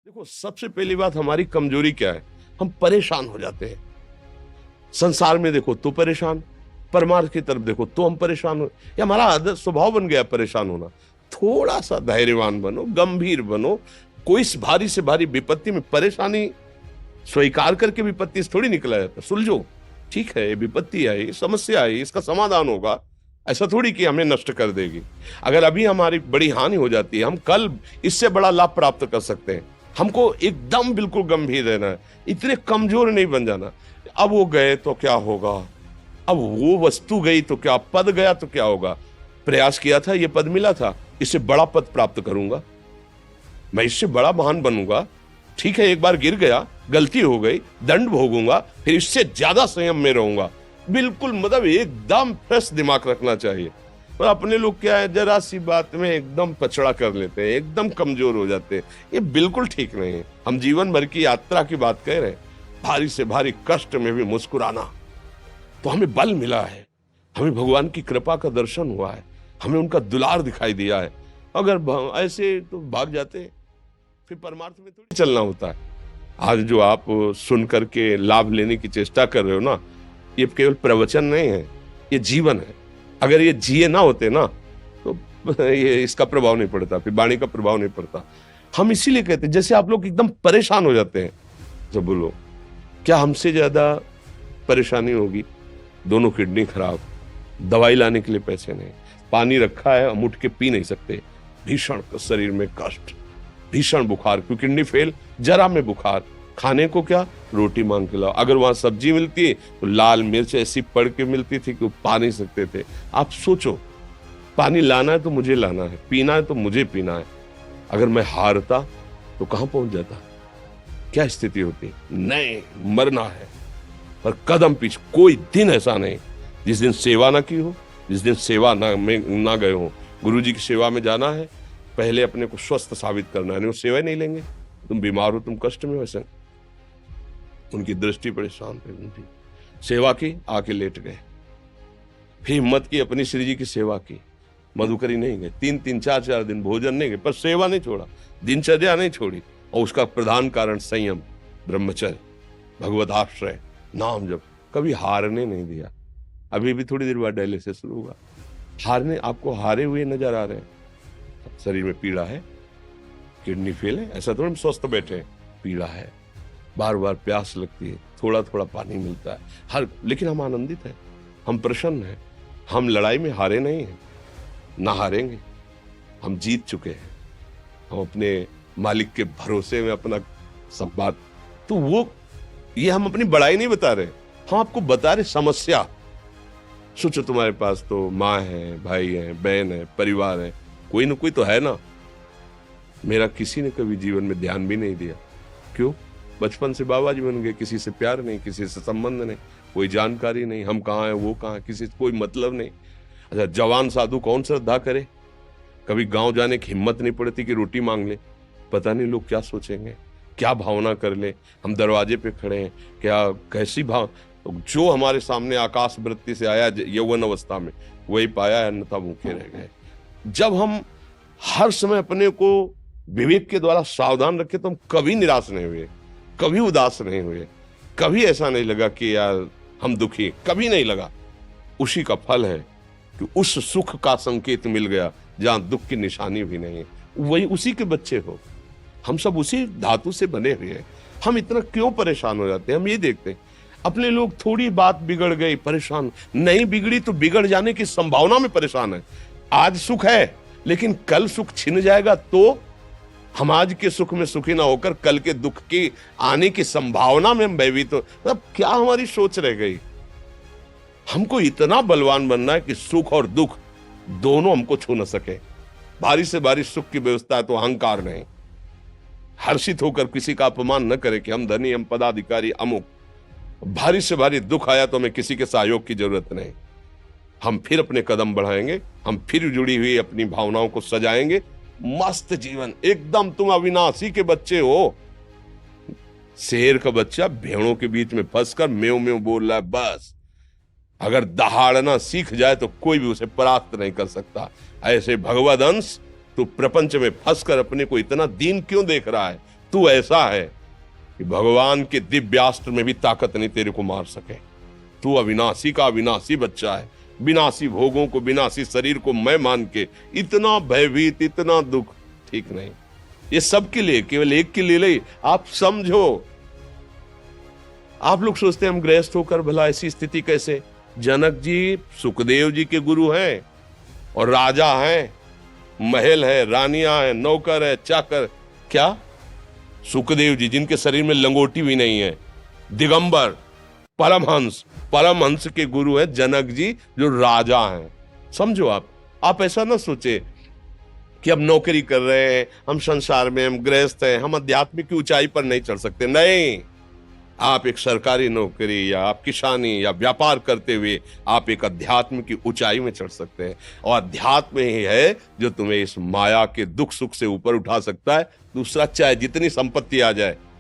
देखो, सबसे पहली बात हमारी कमजोरी क्या है? हम परेशान हो जाते हैं। संसार में देखो तो परेशान, परमार्थ की तरफ देखो तो हम परेशान हो। ये हमारा आदत स्वभाव बन गया परेशान होना। थोड़ा सा धैर्यवान बनो, गंभीर बनो। कोई इस भारी से भारी विपत्ति में परेशानी स्वीकार करके विपत्ति से थोड़ी निकला जाता। सुलझो, ठीक है, ये विपत्ति आई, समस्या आई, इसका समाधान होगा। ऐसा थोड़ी कि हमें नष्ट कर देगी। अगर अभी हमारी बड़ी हानि हो जाती है, हम कल इससे बड़ा लाभ प्राप्त कर सकते हैं। हमको एकदम बिल्कुल गंभीर रहना है, इतने कमजोर नहीं बन जाना। अब वो गए तो क्या होगा, अब वो वस्तु गई तो क्या, पद गया तो क्या होगा। प्रयास किया था, ये पद मिला था, इससे बड़ा पद प्राप्त करूंगा, मैं इससे बड़ा महान बनूंगा। ठीक है, एक बार गिर गया, गलती हो गई, दंड भोगूंगा, फिर इससे ज्यादा संयम में रहूंगा। बिल्कुल, मतलब एकदम फ्रेश दिमाग रखना चाहिए। और अपने लोग क्या है, जरा सी बात में एकदम पछड़ा कर लेते हैं, एकदम कमजोर हो जाते हैं। ये बिल्कुल ठीक नहीं है। हम जीवन भर की यात्रा की बात कह रहे हैं, भारी से भारी कष्ट में भी मुस्कुराना, तो हमें बल मिला है, हमें भगवान की कृपा का दर्शन हुआ है, हमें उनका दुलार दिखाई दिया है। अगर ऐसे तो भाग जाते, फिर परमार्थ में थोड़ी चलना होता है। आज जो आप सुन करके लाभ लेने की चेष्टा कर रहे हो ना, ये केवल प्रवचन नहीं है, ये जीवन है। अगर ये जिए ना होते ना, तो ये इसका प्रभाव नहीं पड़ता, फिर वाणी का प्रभाव नहीं पड़ता। हम इसीलिए कहते हैं, जैसे आप लोग एकदम परेशान हो जाते हैं, तो बोलो क्या हमसे ज्यादा परेशानी होगी? दोनों किडनी खराब, दवाई लाने के लिए पैसे नहीं, पानी रखा है, हम उठ के पी नहीं सकते, भीषण शरीर में कष्ट, भीषण बुखार, क्योंकि किडनी फेल, जरा में बुखार, खाने को क्या, रोटी मांग के लाओ। अगर वहां सब्जी मिलती है तो लाल मिर्च ऐसी पड़ के मिलती थी कि वो पा नहीं सकते थे। आप सोचो, पानी लाना है तो मुझे लाना है, पीना है तो मुझे पीना है। अगर मैं हारता तो कहां पहुंच जाता, क्या स्थिति होती? नहीं, मरना है, पर कदम पीछे। कोई दिन ऐसा नहीं जिस दिन सेवा ना की हो, जिस दिन सेवा ना गए हो। गुरु जी की सेवा में जाना है, पहले अपने को स्वस्थ साबित करना है, नहीं वो सेवा नहीं लेंगे। तुम बीमार हो, तुम कष्ट में हो, ऐसे उनकी दृष्टि परेशान थी, सेवा की, आके लेट गए। फिर हिम्मत की, अपनी श्री जी की सेवा की, मधुकरी नहीं गए, 3-4 दिन भोजन नहीं गए, पर सेवा नहीं छोड़ा, दिनचर्या नहीं छोड़ी। और उसका प्रधान कारण संयम, ब्रह्मचर्य, भगवत आश्रय, नाम जप, कभी हारने नहीं दिया। अभी भी थोड़ी देर बाद डायलिसिस शुरू होगा। हारने, आपको हारे हुए नजर आ रहे हैं? शरीर में पीड़ा है, किडनी फेल है, ऐसा तो हम स्वस्थ बैठे हैं, पीड़ा है, बार बार प्यास लगती है, थोड़ा थोड़ा पानी मिलता है, लेकिन हम आनंदित हैं, हम प्रसन्न हैं। हम लड़ाई में हारे नहीं हैं, ना हारेंगे, हम जीत चुके हैं। हम अपने मालिक के भरोसे में अपना सब बात, तो वो, ये हम अपनी बड़ाई नहीं बता रहे, हम आपको बता रहे समस्या। सोचो, तुम्हारे पास तो माँ है, भाई है, बहन है, परिवार है, कोई ना कोई तो है ना। मेरा किसी ने कभी जीवन में ध्यान भी नहीं दिया। क्यों? बचपन से बाबा जी बन गए, किसी से प्यार नहीं, किसी से संबंध नहीं, कोई जानकारी नहीं, हम कहाँ हैं, वो कहाँ है, किसी से कोई मतलब नहीं। अच्छा, जवान साधु कौन श्रद्धा करे? कभी गांव जाने की हिम्मत नहीं पड़ती कि रोटी मांग ले, पता नहीं लोग क्या सोचेंगे, क्या भावना कर ले। हम दरवाजे पे खड़े हैं, क्या कैसी भाव, जो हमारे सामने आकाश वृत्ति से आया यौवन अवस्था में, वही पाया, अन्यथा भूखे रह गए। जब हम हर समय अपने को विवेक के द्वारा सावधान रखे, तो हम कभी निराश नहीं हुए, कभी उदास नहीं हुए, कभी ऐसा नहीं लगा कि यार हम दुखी, कभी नहीं लगा। उसी का फल है कि उस सुख का संकेत मिल गया जहां दुख की निशानी भी नहीं है। वही उसी के बच्चे हो, हम सब उसी धातु से बने हुए हैं। हम इतना क्यों परेशान हो जाते हैं? हम ये देखते हैं, अपने लोग थोड़ी बात बिगड़ गई परेशान, नहीं बिगड़ी तो बिगड़ जाने की संभावना में परेशान है। आज सुख है, लेकिन कल सुख छिन जाएगा, तो हम आज के सुख में सुखी ना होकर कल के दुख की आने की संभावना में हम भयभीत हो। मतलब क्या हमारी सोच रह गई? हमको इतना बलवान बनना है कि सुख और दुख दोनों हमको छू न सके। भारी से भारी सुख की व्यवस्था है तो अहंकार नहीं, हर्षित होकर किसी का अपमान न करे कि हम धनी, हम पदाधिकारी, अमुक। भारी से भारी दुख आया तो हमें किसी के सहयोग की जरूरत नहीं, हम फिर अपने कदम बढ़ाएंगे, हम फिर जुड़ी हुई अपनी भावनाओं को सजाएंगे। मस्त जीवन एकदम। तुम अविनाशी के बच्चे हो। शेर का बच्चा भेड़ों के बीच में फंसकर म्यों म्यों बोल रहा है, बस अगर दहाड़ना सीख जाए तो कोई भी उसे परास्त नहीं कर सकता। ऐसे भगवद अंश, तू प्रपंच में फंसकर अपने को इतना दीन क्यों देख रहा है? तू ऐसा है कि भगवान के दिव्यास्त्र में भी ताकत नहीं तेरे को मार सके। तू अविनाशी का अविनाशी बच्चा है। विनाशी भोगों को, विनाशी शरीर को मैं मान के इतना भयभीत, इतना दुख ठीक नहीं। ये सबके लिए, केवल एक के लिए नहीं। आप समझो, आप लोग सोचते हैं हम गृहस्थ होकर भला ऐसी स्थिति कैसे। जनक जी सुखदेव जी के गुरु हैं और राजा हैं, महल है, रानियां हैं, नौकर है, चाकर। क्या सुखदेव जी जिनके शरीर में लंगोटी भी नहीं है, दिगंबर, परमहंस, परमहंस के गुरु हैं जनक जी जो राजा हैं। समझो आप ऐसा ना सोचे कि हम नौकरी कर रहे हैं, हम संसार में, हम गृहस्थ हैं, हम आध्यात्मिक की ऊंचाई पर नहीं चढ़ सकते। नहीं, आप एक सरकारी नौकरी या आप किसानी या व्यापार करते हुए आप एक अध्यात्म की ऊंचाई में चढ़ सकते हैं। और अध्यात्म ही है जो तुम्हें इस माया के दुख सुख से ऊपर उठा सकता है। दूसरा, चाहे जितनी संपत्ति आ जाए,